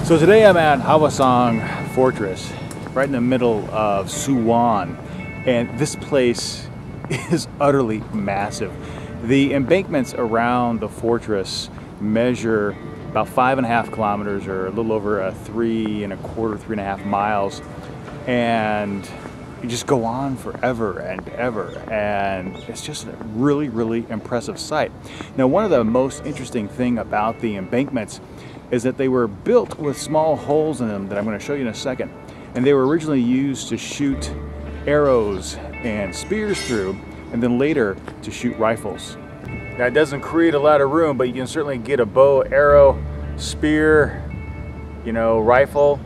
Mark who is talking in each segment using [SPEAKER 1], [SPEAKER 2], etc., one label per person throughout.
[SPEAKER 1] So today I'm at Hwaseong Fortress, right in the middle of Suwon, and this place is utterly massive. The embankments around the fortress measure about 5.5 kilometers, or a little over 3.25 miles, and you just go on forever and ever, and it's just a really, really impressive sight. Now, one of the most interesting thing about the embankments is that they were built with small holes in them that I'm going to show you in a second, and they were originally used to shoot arrows and spears through, and then later to shoot rifles. Now, it doesn't create a lot of room, but you can certainly get a bow, arrow, spear, rifle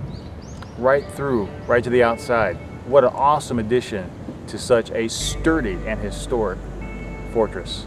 [SPEAKER 1] right through, right to the outside. What an awesome addition to such a sturdy and historic fortress.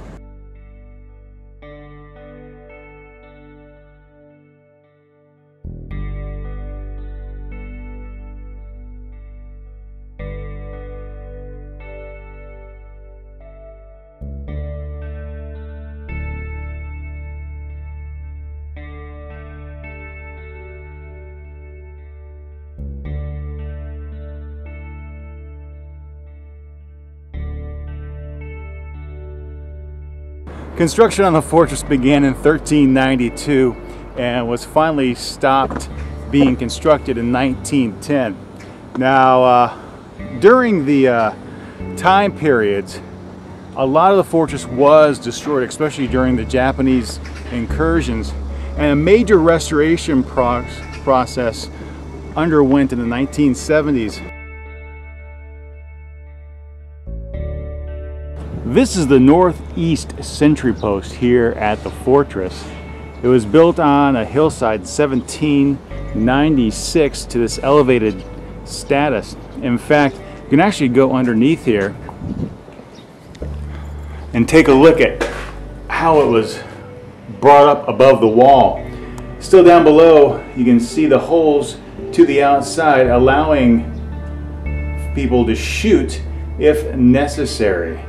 [SPEAKER 1] Construction on the fortress began in 1392 and was finally stopped being constructed in 1910. Now, during the time periods, a lot of the fortress was destroyed, especially during the Japanese incursions, and a major restoration process underwent in the 1970s. This is the northeast sentry post here at the fortress. It was built on a hillside 1796 to this elevated status. In fact, you can actually go underneath here and take a look at how it was brought up above the wall. Still down below, you can see the holes to the outside, allowing people to shoot if necessary.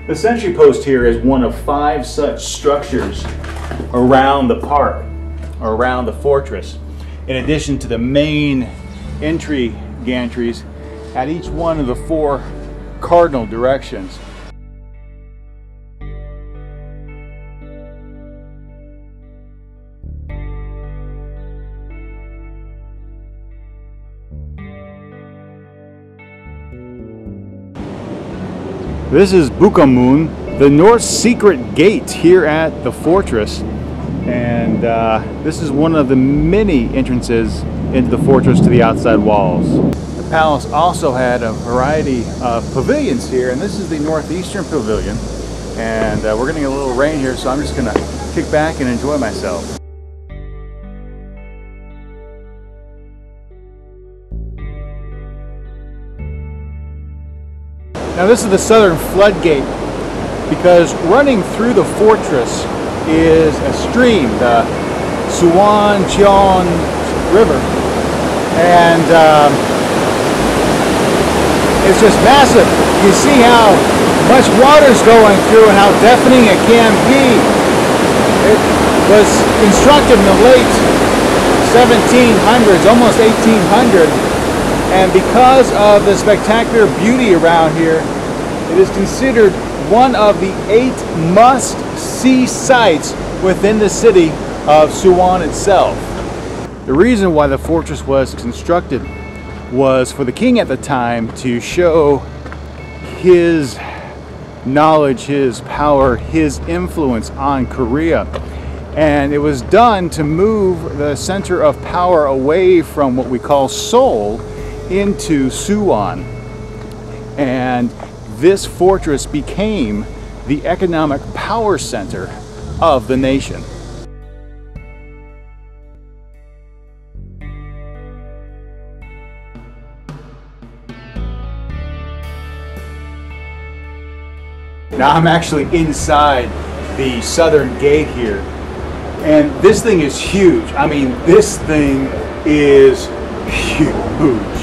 [SPEAKER 1] The sentry post here is one of 5 such structures around the park, or around the fortress, in addition to the main entry gantries at each one of the 4 cardinal directions. This is Bukamun, the North Secret Gate here at the fortress, and this is one of the many entrances into the fortress to the outside walls. The palace also had a variety of pavilions here, and this is the northeastern pavilion, and we're getting a little rain here, so I'm just going to kick back and enjoy myself. Now, this is the southern floodgate, because running through the fortress is a stream, the Suwon River, and it's just massive. You see how much water's going through and how deafening it can be. It was constructed in the late 1700s, almost 1800. And because of the spectacular beauty around here, it is considered one of the 8 must-see sites within the city of Suwon itself. The reason why the fortress was constructed was for the king at the time to show his knowledge, his power, his influence on Korea. And it was done to move the center of power away from what we call Seoul into Suwon, and this fortress became the economic power center of the nation. Now I'm actually inside the southern gate here, and this thing is huge. I mean, this thing is huge.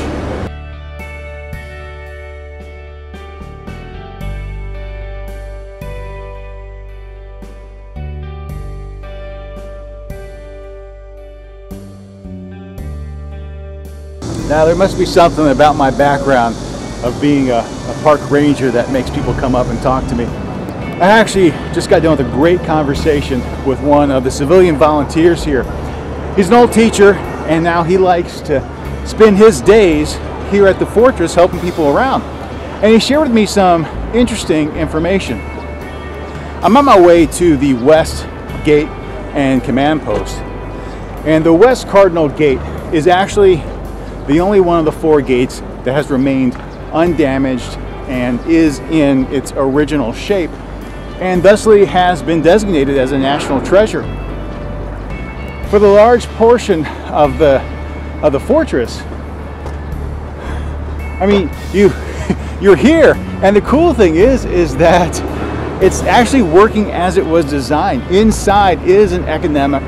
[SPEAKER 1] Now there must be something about my background of being a park ranger that makes people come up and talk to me. I actually just got done with a great conversation with one of the civilian volunteers here. He's an old teacher, and now he likes to spend his days here at the fortress helping people around. And he shared with me some interesting information. I'm on my way to the West Gate and Command Post. And the West Cardinal Gate is actually the only one of the 4 gates that has remained undamaged and is in its original shape, and thusly has been designated as a national treasure. For the large portion of the fortress, I mean, you're here, and the cool thing is that it's actually working as it was designed. Inside is an economic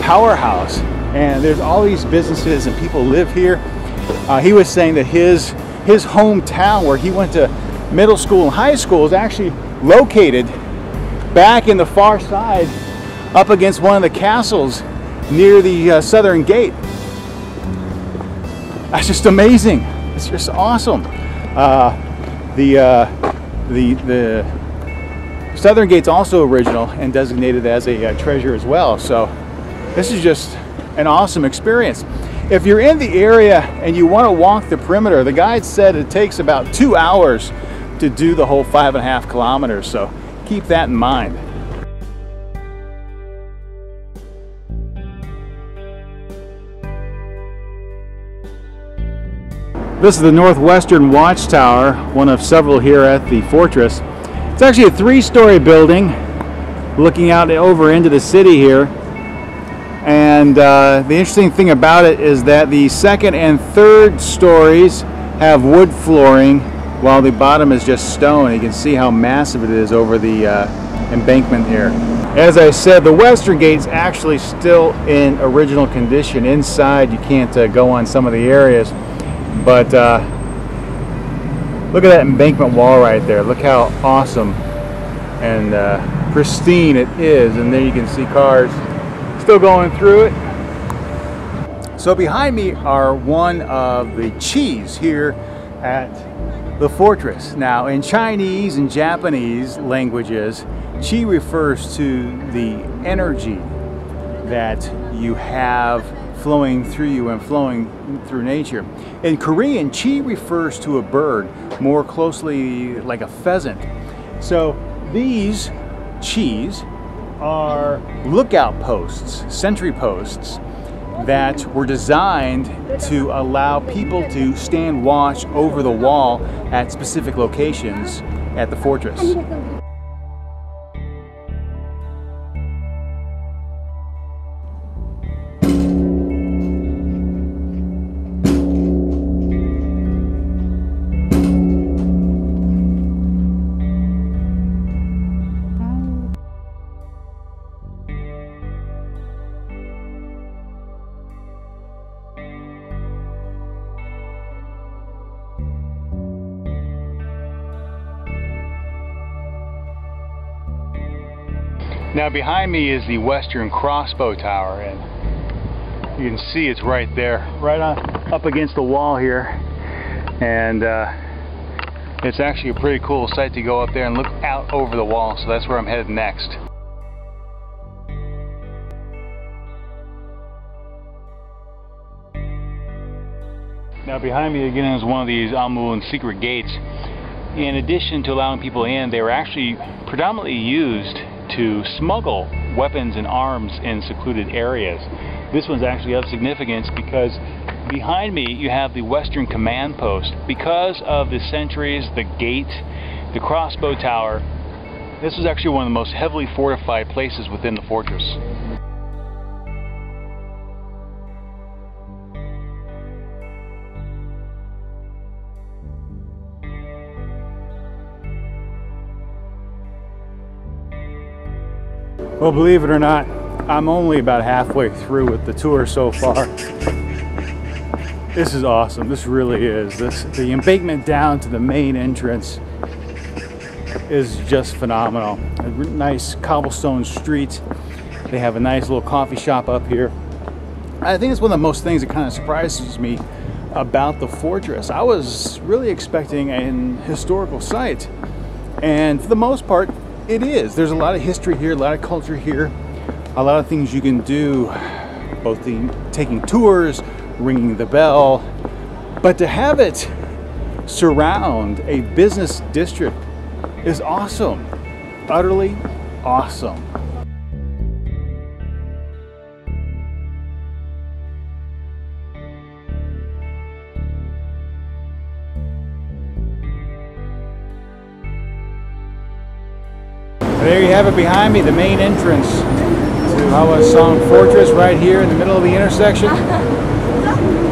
[SPEAKER 1] powerhouse, and there's all these businesses and people live here. He was saying that his hometown, where he went to middle school and high school, is actually located back in the far side, up against one of the castles near the southern gate. That's just amazing. It's just awesome. The southern gate's also original and designated as a treasure as well. So this is just an awesome experience. If you're in the area and you want to walk the perimeter, the guide said it takes about 2 hours to do the whole 5.5 kilometers. So keep that in mind. This is the northwestern watchtower, one of several here at the fortress. It's actually a 3-story building looking out over into the city here. And the interesting thing about it is that the 2nd and 3rd stories have wood flooring, while the bottom is just stone. You can see how massive it is over the embankment here. As I said, the western gate's actually still in original condition. Inside you can't go on some of the areas, but look at that embankment wall right there. Look how awesome and pristine it is. And there you can see cars still going through it. So behind me are one of the chis here at the fortress. Now in Chinese and Japanese languages, chi refers to the energy that you have flowing through you and flowing through nature. In Korean, chi refers to a bird, more closely like a pheasant. So these chis are lookout posts, sentry posts, that were designed to allow people to stand watch over the wall at specific locations at the fortress. Now behind me is the western crossbow tower, and you can see it's right there, right on up against the wall here, and it's actually a pretty cool sight to go up there and look out over the wall. So that's where I'm headed next. Now behind me again is one of these Amun secret gates. In addition to allowing people in, they were actually predominantly used to smuggle weapons and arms in secluded areas. This one's actually of significance because behind me you have the Western Command Post. Because of the sentries, the gate, the crossbow tower, this was actually one of the most heavily fortified places within the fortress. Well, believe it or not, I'm only about halfway through with the tour so far. This is awesome. This really is. The embankment down to the main entrance is just phenomenal. A nice cobblestone street. They have a nice little coffee shop up here. I think it's one of the most things that kind of surprises me about the fortress. I was really expecting an historical site, and for the most part, it is. There's a lot of history here, a lot of culture here, a lot of things you can do, both taking tours, ringing the bell, but to have it surround a business district is awesome, utterly awesome. There you have it behind me, the main entrance to Hwaseong Fortress, right here in the middle of the intersection.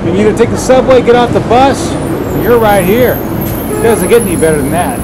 [SPEAKER 1] You either take the subway, get off the bus, and you're right here. It doesn't get any better than that.